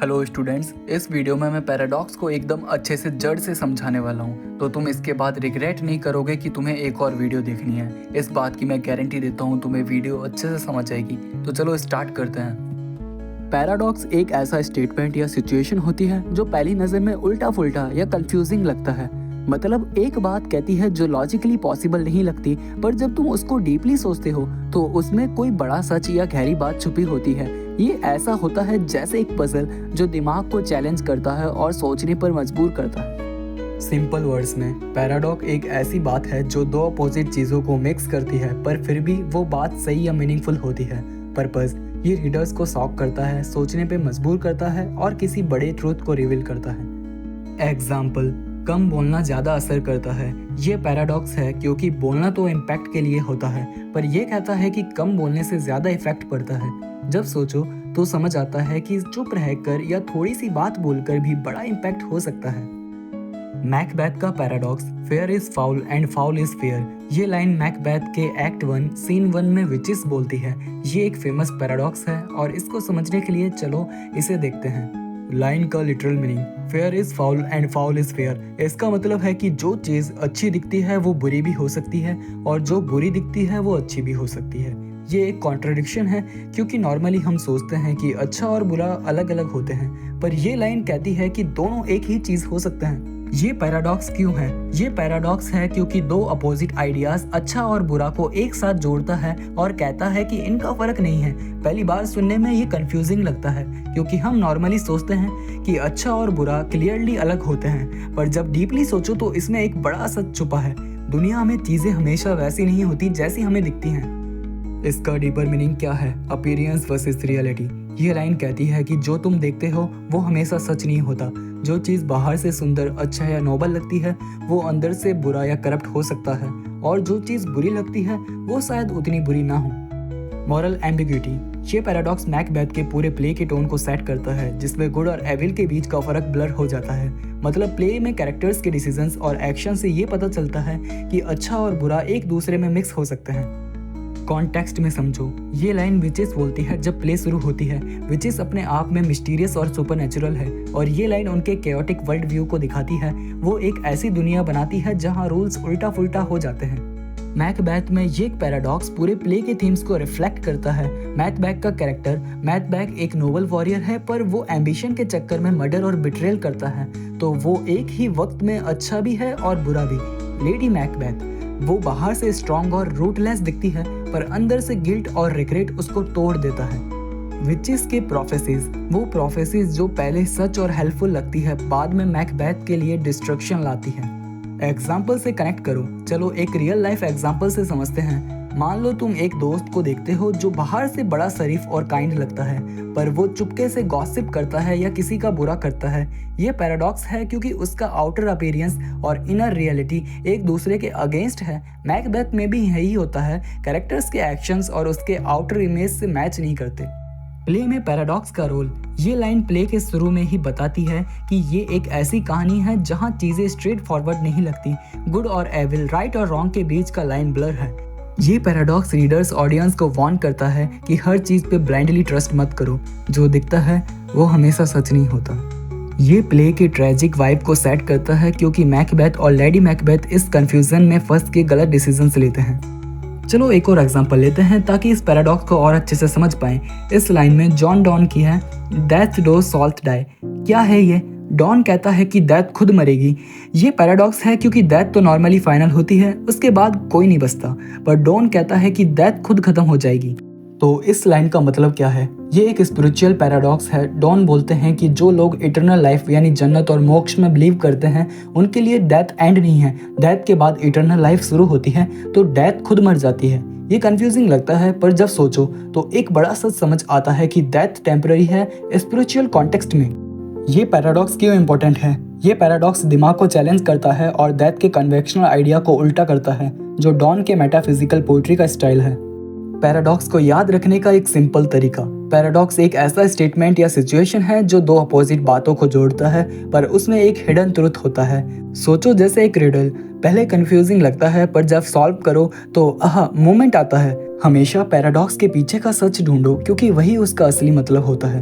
Hello students, इस video में मैं पैराडॉक्स को एकदम अच्छे से जड़ से समझाने वाला हूँ, तो तुम इसके बाद रिग्रेट नहीं करोगे कि तुम्हें एक और वीडियो देखनी है। इस बात की मैं गारंटी देता हूँ, तुम्हें वीडियो अच्छे से समझ आएगी। तो चलो स्टार्ट करते हैं। पैराडॉक्स एक ऐसा स्टेटमेंट या सिचुएशन होती है जो पहली नज़र में उल्टा फुल्टा या कंफ्यूजिंग लगता है। मतलब एक बात कहती है जो लॉजिकली पॉसिबल नहीं लगती, पर जब तुम उसको डीपली सोचते हो तो उसमें कोई बड़ा सच या गहरी बात छुपी होती है। ये ऐसा होता है जैसे एक पजल जो दिमाग को चैलेंज करता है और सोचने पर मजबूर करता है। सिंपल वर्ड्स में पैराडॉक्स एक ऐसी बात है जो दो अपोजिट चीज़ों को मिक्स करती है, पर फिर भी वो बात सही या मीनिंगफुल होती है। पर्पस ये रीडर्स को शॉक करता है, सोचने पे मजबूर करता है और किसी बड़े ट्रूथ को रिवील करता है। एग्जाम्पल, कम बोलना ज़्यादा असर करता है। ये पैराडॉक्स है क्योंकि बोलना तो इम्पैक्ट के लिए होता है, पर यह कहता है कि कम बोलने से ज़्यादा इफेक्ट पड़ता है। जब सोचो तो समझ आता है कि चुप रहकर या थोड़ी सी बात बोलकर भी बड़ा इम्पैक्ट हो सकता है। मैकबेथ का paradox, fair is foul and foul is fair. ये लाइन मैकबेथ के एक्ट 1 सीन 1 में विचिस बोलती है। ये एक फेमस पैराडॉक्स है और इसको समझने के लिए चलो इसे देखते हैं। लाइन का literal meaning, fair is foul and foul is fair. इसका मतलब है कि जो चीज़ अच्छी दिखती है वो बुरी भी हो सकती है और जो बुरी दिखती है वो अच्छी भी हो सकती है। ये एक कॉन्ट्रडिक्शन है क्योंकि नॉर्मली हम सोचते हैं कि अच्छा और बुरा अलग अलग होते हैं, पर ये लाइन कहती है कि दोनों एक ही चीज़ हो सकते हैं। ये पैराडॉक्स क्यों है? ये पैराडॉक्स है क्योंकि दो अपोजिट आइडियाज अच्छा और बुरा को एक साथ जोड़ता है और कहता है कि इनका फर्क नहीं है। पहली बार सुनने में ये कंफ्यूजिंग लगता है क्योंकि हम नॉर्मली सोचते हैं कि अच्छा और बुरा क्लियरली अलग होते हैं, पर जब डीपली सोचो तो इसमें एक बड़ा सच छुपा है। दुनिया में चीज़ें हमेशा वैसी नहीं होती जैसी हमें दिखती हैं। इसका डीपर मीनिंग क्या है? Appearance versus reality. ये लाइन कहती है कि जो तुम देखते हो वो हमेशा सच नहीं होता। जो चीज़ बाहर से सुंदर, अच्छा या नोबल लगती है वो अंदर से बुरा या करप्ट हो सकता है, और जो चीज़ बुरी लगती है वो शायद उतनी बुरी ना हो। Moral ambiguity. ये पैराडॉक्स मैकबेथ के पूरे प्ले के टोन को सेट करता है, जिसमें गुड और एविल के बीच का फर्क ब्लर हो जाता है। मतलब प्ले में कैरेक्टर्स के डिसीजंस और एक्शन से ये पता चलता है कि अच्छा और बुरा एक दूसरे में मिक्स हो सकते हैं। कॉन्टेक्स्ट में समझो, ये लाइन विचिस बोलती है जब प्ले शुरू होती है। विचिस अपने आप में मिस्टीरियस और सुपरनैचुरल है और ये लाइन उनके कैओटिक वर्ल्ड व्यू को दिखाती है। वो एक ऐसी दुनिया बनाती है जहाँ रूल्स उल्टा फुल्टा हो जाते हैं। मैकबेथ में ये पैराडॉक्स पूरे प्ले के थीम्स को रिफ्लेक्ट करता है। मैकबेथ का कैरेक्टर मैकबेथ एक नोबल वॉरियर है, पर वो एम्बिशन के चक्कर में मर्डर और बिट्रेयल करता है, तो वो एक ही वक्त में अच्छा भी है और बुरा भी। लेडी मैकबेथ, वो बाहर से स्ट्रॉन्ग और रूटलेस दिखती है, पर अंदर से गिल्ट और रिग्रेट उसको तोड़ देता है। विचेस के प्रोफेसीज, वो प्रोफेसीज जो पहले सच और हेल्पफुल लगती है, बाद में मैकबेथ के लिए डिस्ट्रक्शन लाती है। एग्जाम्पल से कनेक्ट करो। चलो एक रियल लाइफ एग्जाम्पल से समझते हैं। मान लो तुम एक दोस्त को देखते हो जो बाहर से बड़ा शरीफ और काइंड लगता है, पर वो चुपके से गॉसिप करता है या किसी का बुरा करता है। ये पैराडॉक्स है क्योंकि उसका आउटर अपीयरेंस और इनर रियलिटी एक दूसरे के अगेंस्ट है। मैकबेथ में भी यही होता है, कैरेक्टर्स के एक्शंस और उसके आउटर इमेज से मैच नहीं करते। प्ले में पैराडॉक्स का रोल, ये लाइन प्ले के शुरू में ही बताती है कि ये एक ऐसी कहानी है जहाँ चीज़ें स्ट्रेट फॉरवर्ड नहीं लगती। गुड और एविल, राइट और रॉन्ग के बीच का लाइन ब्लर है। ये पैराडॉक्स रीडर्स ऑडियंस को वार्न करता है कि हर चीज़ पे ब्लाइंडली ट्रस्ट मत करो, जो दिखता है वो हमेशा सच नहीं होता। ये प्ले के ट्रेजिक वाइब को सेट करता है क्योंकि मैकबेथ और लेडी मैकबेथ इस कंफ्यूजन में फंस के गलत डिसीजंस लेते हैं। चलो एक और एग्जांपल लेते हैं ताकि इस पैराडॉक्स को और अच्छे से समझ पाएं। इस लाइन में जॉन डॉन की है, डेथ डो सॉल्ट डाई। क्या है ये? डॉन कहता है कि डेथ खुद मरेगी। ये पैराडॉक्स है क्योंकि डेथ तो नॉर्मली फाइनल होती है, उसके बाद कोई नहीं बचता, पर डॉन कहता है कि डेथ खुद खत्म हो जाएगी। तो इस लाइन का मतलब क्या है? ये एक स्पिरिचुअल पैराडॉक्स है। डॉन बोलते हैं कि जो लोग इटर्नल लाइफ यानी जन्नत और मोक्ष में बिलीव करते हैं, उनके लिए डेथ एंड नहीं है। डेथ के बाद इटर्नल लाइफ शुरू होती है, तो डेथ खुद मर जाती है। ये कंफ्यूजिंग लगता है, पर जब सोचो तो एक बड़ा सच समझ आता है कि डेथ टेम्पररी है स्पिरिचुअल कॉन्टेक्स्ट में। ये पैराडॉक्स क्यों इम्पोर्टेंट है? ये पैराडॉक्स दिमाग को चैलेंज करता है और डेथ के कन्वेंशनल आइडिया को उल्टा करता है, जो डॉन के मेटाफिजिकल पोइट्री का स्टाइल है। पैराडॉक्स को याद रखने का एक सिंपल तरीका, पैराडॉक्स एक ऐसा स्टेटमेंट या सिचुएशन है जो दो अपोजिट बातों को जोड़ता है, पर उसमें एक हिडन ट्रुथ होता है। सोचो जैसे एक रिडल, पहले कंफ्यूजिंग लगता है, पर जब सॉल्व करो तो मोमेंट आता है। हमेशा पैराडॉक्स के पीछे का सच ढूंढो क्योंकि वही उसका असली मतलब होता है।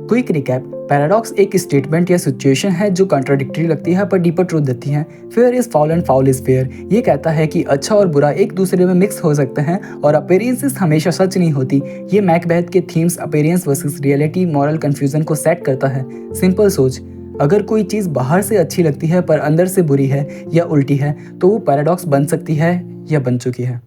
क्विक रिकैप, पैराडॉक्स एक स्टेटमेंट या सिचुएशन है जो कॉन्ट्राडिक्टरी लगती है पर डीपर ट्रूथ देती है। Fair is foul and foul is fair, ये कहता है कि अच्छा और बुरा एक दूसरे में मिक्स हो सकते हैं और अपीयरेंसेस हमेशा सच नहीं होती। ये मैकबेथ के themes appearance versus reality moral confusion को सेट करता है। सिंपल सोच, अगर कोई चीज़ बाहर से अच्छी लगती है पर अंदर से बुरी है या उल्टी है तो वो पैराडॉक्स बन सकती है या बन चुकी है।